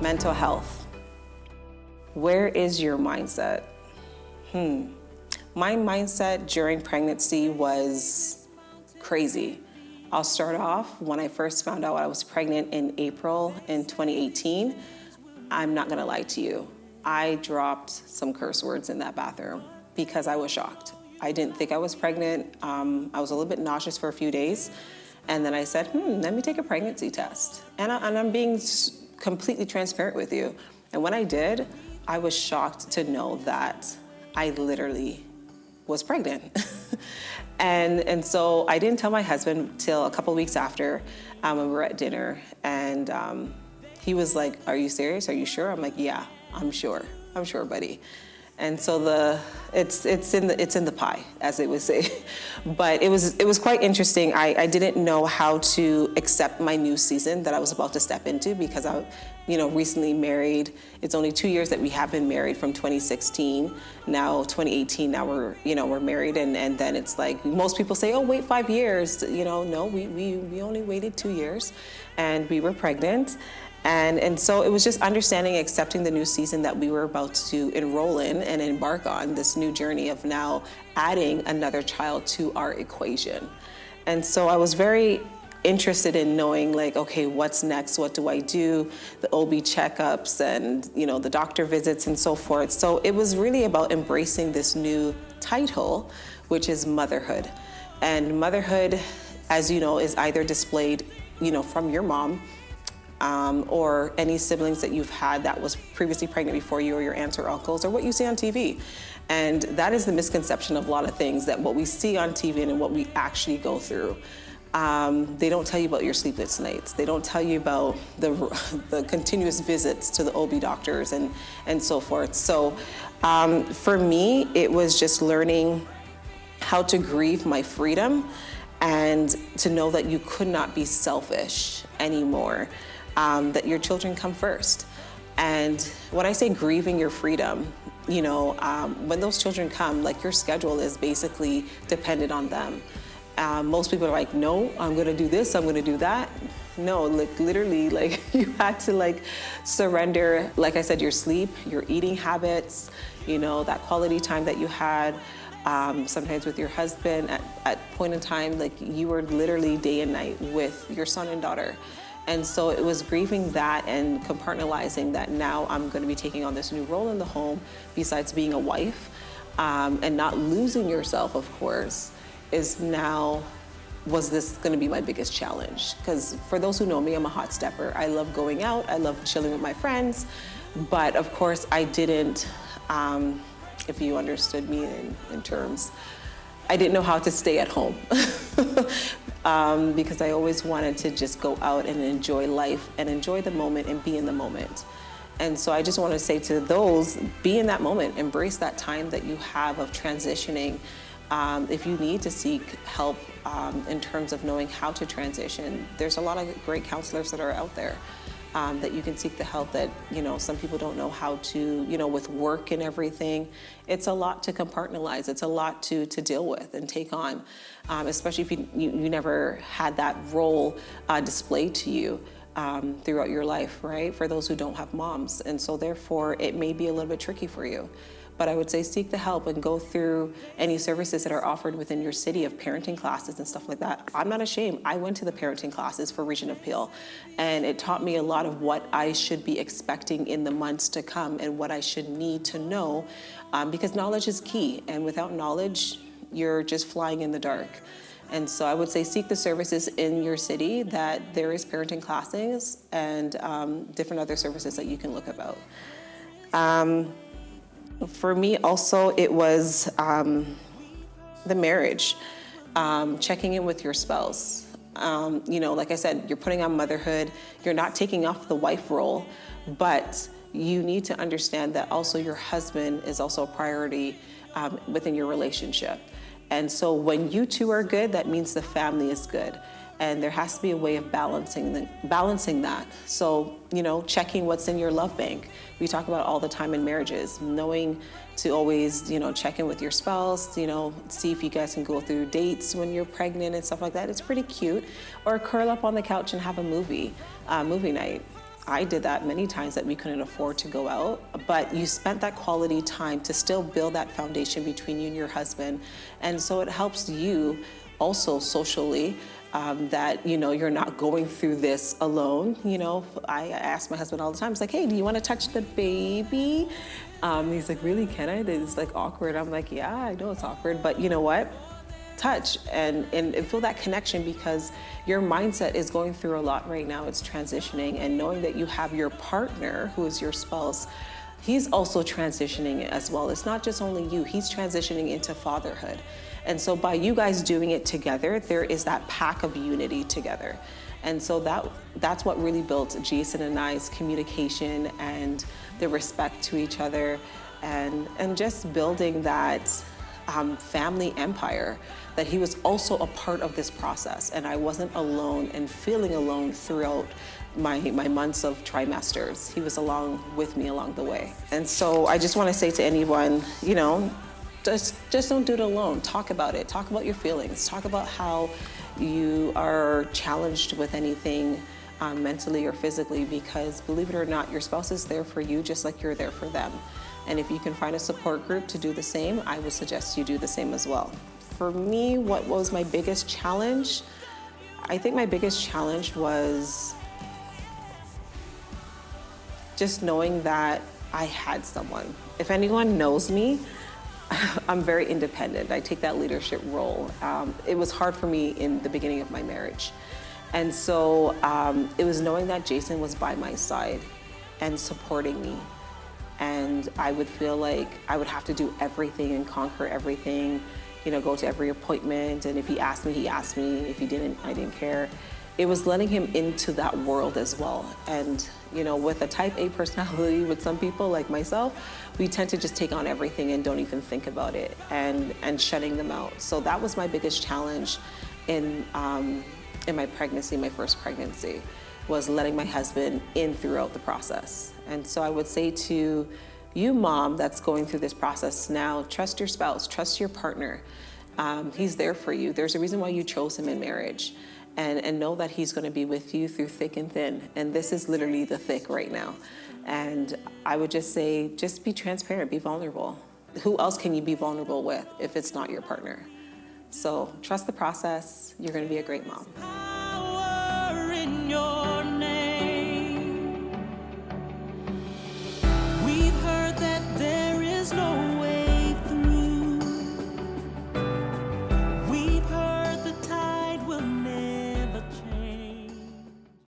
Mental health. Where is your mindset? My mindset during pregnancy was crazy. I'll start off when I first found out I was pregnant in April in 2018. I'm not gonna lie to you. I dropped some curse words in that bathroom because I was shocked. I didn't think I was pregnant. I was a little bit nauseous for a few days. And then I said, let me take a pregnancy test. And I'm being completely transparent with you. And when I did, I was shocked to know that I literally was pregnant. and so I didn't tell my husband till a couple of weeks after when we were at dinner. And he was like, are you serious? Are you sure? I'm like, yeah, I'm sure. I'm sure, buddy. And so it's in the pie, as they would say. But it was quite interesting. I didn't know how to accept my new season that I was about to step into because I, recently married. It's only 2 years that we have been married from 2016. Now 2018. Now we're married, and then it's like most people say, oh, wait 5 years. No, we only waited 2 years, and we were pregnant. And so it was just understanding, accepting the new season that we were about to enroll in and embark on this new journey of now adding another child to our equation. And so I was very interested in knowing, like, okay, what's next? What do I do? The OB checkups and, the doctor visits and so forth. So it was really about embracing this new title, which is motherhood. And motherhood, as you know, is either displayed, from your mom, or any siblings that you've had that was previously pregnant before you, or your aunts or uncles, or what you see on TV. And that is the misconception of a lot of things, that what we see on TV and what we actually go through. They don't tell you about your sleepless nights. They don't tell you about the continuous visits to the OB doctors and so forth. So for me, it was just learning how to grieve my freedom and to know that you could not be selfish anymore. That your children come first. And when I say grieving your freedom, when those children come, like, your schedule is basically dependent on them. Most people are like, no, I'm gonna do this, I'm gonna do that. No, like, literally, like, you had to surrender, like I said, your sleep, your eating habits, that quality time that you had. Sometimes with your husband at point in time, like, you were literally day and night with your son and daughter. And so it was grieving that and compartmentalizing that now I'm going to be taking on this new role in the home, besides being a wife, and not losing yourself, of course, was this going to be my biggest challenge? Because for those who know me, I'm a hot stepper. I love going out. I love chilling with my friends. But of course, I didn't, if you understood me in terms, I didn't know how to stay at home. Because I always wanted to just go out and enjoy life and enjoy the moment and be in the moment. And so I just want to say to those, be in that moment, embrace that time that you have of transitioning. If you need to seek help in terms of knowing how to transition, there's a lot of great counselors that are out there. That you can seek the help that, some people don't know how to, with work and everything. It's a lot to compartmentalize. It's a lot to deal with and take on, especially if you never had that role displayed to you throughout your life, right? For those who don't have moms. And so therefore, it may be a little bit tricky for you. But I would say seek the help and go through any services that are offered within your city of parenting classes and stuff like that. I'm not ashamed. I went to the parenting classes for Region of Peel, and it taught me a lot of what I should be expecting in the months to come and what I should need to know, because knowledge is key. And without knowledge, you're just flying in the dark. And so I would say seek the services in your city that there is parenting classes and different other services that you can look about. For me also, it was the marriage, checking in with your spouse. Like I said, you're putting on motherhood, you're not taking off the wife role, but you need to understand that also your husband is also a priority within your relationship. And so when you two are good, that means the family is good. And there has to be a way of balancing that. So, checking what's in your love bank. We talk about all the time in marriages, knowing to always, check in with your spouse, see if you guys can go through dates when you're pregnant and stuff like that. It's pretty cute. Or curl up on the couch and have a movie night. I did that many times that we couldn't afford to go out, but you spent that quality time to still build that foundation between you and your husband. And so it helps you also socially, that, you're not going through this alone. I ask my husband all the time, it's like, hey, do you want to touch the baby? He's like, really, can I? It's like awkward. I'm like, yeah, I know it's awkward, but you know what? Touch and feel that connection, because your mindset is going through a lot right now. It's transitioning, and knowing that you have your partner, who is your spouse, he's also transitioning as well. It's not just only you, he's transitioning into fatherhood. And so by you guys doing it together, there is that pack of unity together. And so that's what really built Jason and I's communication and the respect to each other, and just building that family empire, that he was also a part of this process, and I wasn't alone and feeling alone throughout my months of trimesters. He was along with me along the way. And so I just want to say to anyone, just don't do it alone. Talk about it. Talk about your feelings. Talk about how you are challenged with anything mentally or physically, because believe it or not, your spouse is there for you just like you're there for them. And if you can find a support group to do the same, I would suggest you do the same as well. For me, what was my biggest challenge? I think my biggest challenge was just knowing that I had someone. If anyone knows me, I'm very independent. I take that leadership role. It was hard for me in the beginning of my marriage. And so it was knowing that Jason was by my side and supporting me. And I would feel like I would have to do everything and conquer everything, go to every appointment. And if he asked me, he asked me. If he didn't, I didn't care. It was letting him into that world as well. And, with a type A personality, with some people like myself, we tend to just take on everything and don't even think about it, and shutting them out. So that was my biggest challenge in my pregnancy, my first pregnancy, was letting my husband in throughout the process. And so I would say to you, mom, that's going through this process now, trust your spouse, trust your partner. He's there for you. There's a reason why you chose him in marriage. And know that he's going to be with you through thick and thin. And this is literally the thick right now. And I would just say, just be transparent, be vulnerable. Who else can you be vulnerable with if it's not your partner? So trust the process. You're going to be a great mom. Power in your name.